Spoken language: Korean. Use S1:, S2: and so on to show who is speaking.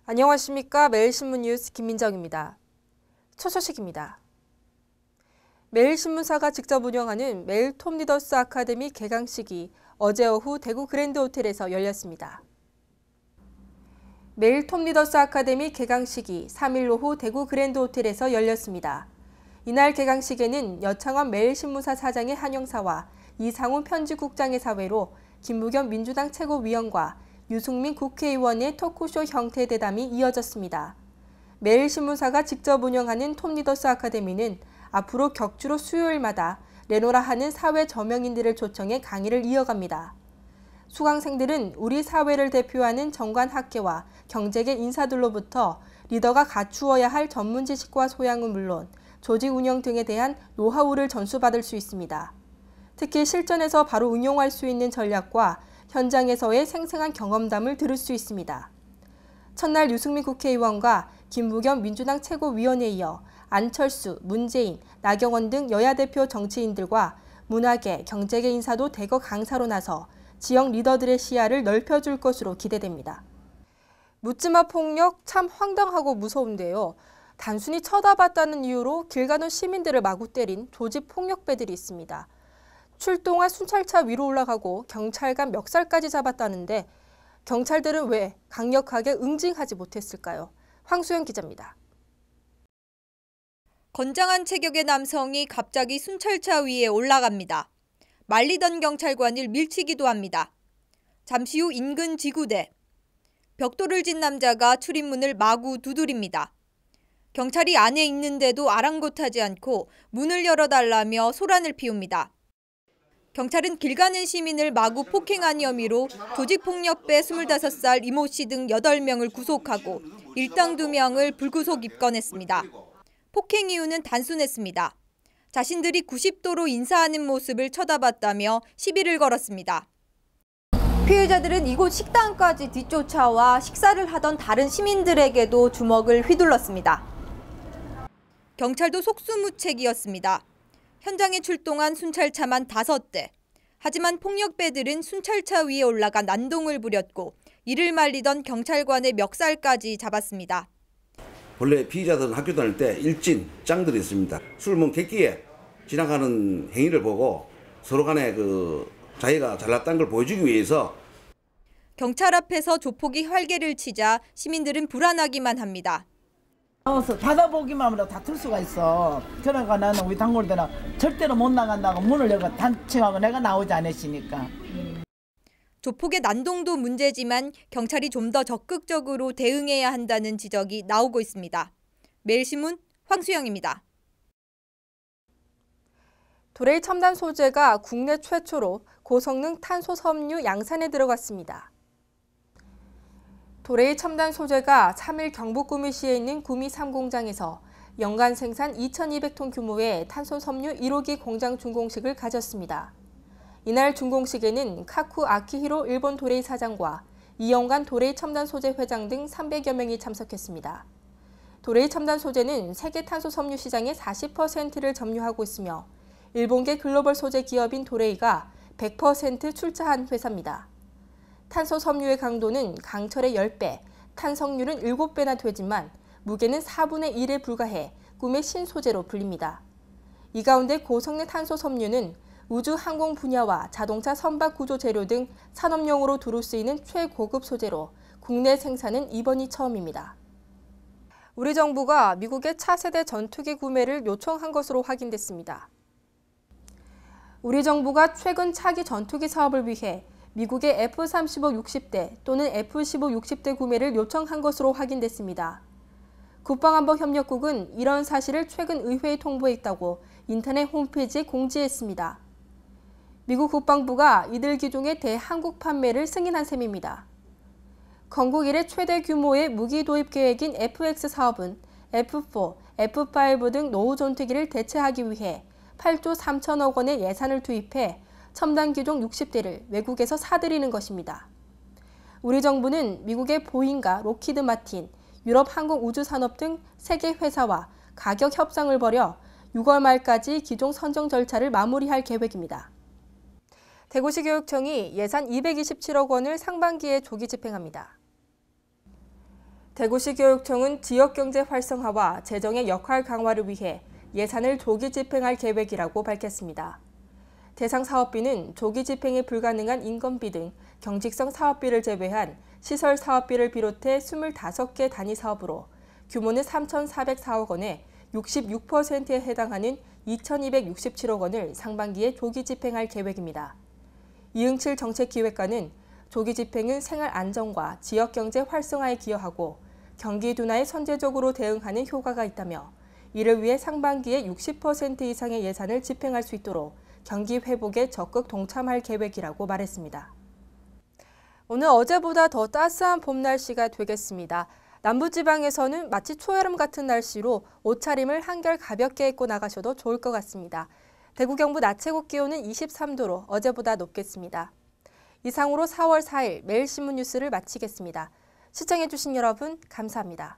S1: 안녕하십니까. 매일신문 뉴스 김민정입니다. 첫 소식입니다. 매일신문사가 직접 운영하는 매일 톱리더스 아카데미 개강식이 어제 오후 대구 그랜드 호텔에서 열렸습니다. 매일 톱리더스 아카데미 개강식이 3일 오후 대구 그랜드 호텔에서 열렸습니다. 이날 개강식에는 여창원 매일신문사 사장의 한영사와 이상훈 편집국장의 사회로 김무겸 민주당 최고위원과 유승민 국회의원의 토크쇼 형태 대담이 이어졌습니다. 매일신문사가 직접 운영하는 톱리더스 아카데미는 앞으로 격주로 수요일마다 내노라 하는 사회 저명인들을 초청해 강의를 이어갑니다. 수강생들은 우리 사회를 대표하는 정관학계와 경제계 인사들로부터 리더가 갖추어야 할 전문 지식과 소양은 물론 조직 운영 등에 대한 노하우를 전수받을 수 있습니다. 특히 실전에서 바로 응용할 수 있는 전략과 현장에서의 생생한 경험담을 들을 수 있습니다. 첫날 유승민 국회의원과 김무겸 민주당 최고위원에 이어 안철수, 문재인, 나경원 등 여야 대표 정치인들과 문화계, 경제계 인사도 대거 강사로 나서 지역 리더들의 시야를 넓혀줄 것으로 기대됩니다. 묻지마 폭력 참 황당하고 무서운데요. 단순히 쳐다봤다는 이유로 길 가는 시민들을 마구 때린 조직 폭력배들이 있습니다. 출동한 순찰차 위로 올라가고 경찰관 멱살까지 잡았다는데 경찰들은 왜 강력하게 응징하지 못했을까요? 황수영 기자입니다.
S2: 건장한 체격의 남성이 갑자기 순찰차 위에 올라갑니다. 말리던 경찰관을 밀치기도 합니다. 잠시 후 인근 지구대. 벽돌을 진 남자가 출입문을 마구 두드립니다. 경찰이 안에 있는데도 아랑곳하지 않고 문을 열어달라며 소란을 피웁니다. 경찰은 길 가는 시민을 마구 폭행한 혐의로 조직폭력배 25살 이모 씨 등 8명을 구속하고 일당 2명을 불구속 입건했습니다. 폭행 이유는 단순했습니다. 자신들이 90도로 인사하는 모습을 쳐다봤다며 시비를 걸었습니다. 피해자들은 이곳 식당까지 뒤쫓아와 식사를 하던 다른 시민들에게도 주먹을 휘둘렀습니다. 경찰도 속수무책이었습니다. 현장에 출동한 순찰차만 5대. 하지만 폭력배들은 순찰차 위에 올라가 난동을 부렸고 이를 말리던 경찰관의 멱살까지 잡았습니다.
S3: 원래 피의자들은 학교 다닐 때 일진, 짱들이 있습니다. 술 먹은 객기에 지나가는 행위를 보고 서로 간에 자기가 잘났다는 걸 보여주기 위해서
S2: 경찰 앞에서 조폭이 활개를 치자 시민들은 불안하기만 합니다.
S4: 받아보기만 하면 다툴 수가 있어. 그러니까 나는 우리 단골들은 절대로 못 나간다고 문을 열고 단칭하고 내가 나오지 않았으니까.
S2: 조폭의 난동도 문제지만 경찰이 좀 더 적극적으로 대응해야 한다는 지적이 나오고 있습니다. 매일신문 황수영입니다.
S1: 도레이 첨단 소재가 국내 최초로 고성능 탄소 섬유 양산에 들어갔습니다. 도레이 첨단 소재가 3일 경북 구미시에 있는 구미 3공장에서 연간 생산 2,200톤 규모의 탄소 섬유 1호기 공장 준공식을 가졌습니다. 이날 준공식에는 카쿠 아키히로 일본 도레이 사장과 이영관 도레이 첨단 소재 회장 등 300여 명이 참석했습니다. 도레이 첨단 소재는 세계 탄소 섬유 시장의 40%를 점유하고 있으며 일본계 글로벌 소재 기업인 도레이가 100% 출자한 회사입니다. 탄소 섬유의 강도는 강철의 10배, 탄성률은 7배나 되지만 무게는 4분의 1에 불과해 꿈의 신소재로 불립니다. 이 가운데 고성능 탄소 섬유는 우주 항공 분야와 자동차 선박 구조 재료 등 산업용으로 두루 쓰이는 최고급 소재로 국내 생산은 이번이 처음입니다. 우리 정부가 미국의 차세대 전투기 구매를 요청한 것으로 확인됐습니다. 우리 정부가 최근 차기 전투기 사업을 위해 미국의 F-35 60대 또는 F-15 60대 구매를 요청한 것으로 확인됐습니다. 국방안보협력국은 이런 사실을 최근 의회에 통보했다고 인터넷 홈페이지에 공지했습니다. 미국 국방부가 이들 기종의 대한국 판매를 승인한 셈입니다. 건국 이래 최대 규모의 무기 도입 계획인 FX 사업은 F4, F5 등 노후 전투기를 대체하기 위해 8조 3천억 원의 예산을 투입해 첨단 기종 60대를 외국에서 사들이는 것입니다. 우리 정부는 미국의 보잉과 로키드 마틴, 유럽 항공우주산업 등 세계 회사와 가격 협상을 벌여 6월 말까지 기종 선정 절차를 마무리할 계획입니다. 대구시 교육청이 예산 227억 원을 상반기에 조기 집행합니다. 대구시 교육청은 지역경제 활성화와 재정의 역할 강화를 위해 예산을 조기 집행할 계획이라고 밝혔습니다. 대상 사업비는 조기 집행이 불가능한 인건비 등 경직성 사업비를 제외한 시설 사업비를 비롯해 25개 단위 사업으로 규모는 3,404억 원에 66%에 해당하는 2,267억 원을 상반기에 조기 집행할 계획입니다. 이응칠 정책기획관은 조기 집행은 생활 안정과 지역 경제 활성화에 기여하고 경기 둔화에 선제적으로 대응하는 효과가 있다며 이를 위해 상반기에 60% 이상의 예산을 집행할 수 있도록 경기 회복에 적극 동참할 계획이라고 말했습니다. 오늘 어제보다 더 따스한 봄 날씨가 되겠습니다. 남부지방에서는 마치 초여름 같은 날씨로 옷차림을 한결 가볍게 입고 나가셔도 좋을 것 같습니다. 대구 경북 낮 최고 기온은 23도로 어제보다 높겠습니다. 이상으로 4월 4일 매일신문 뉴스를 마치겠습니다. 시청해주신 여러분 감사합니다.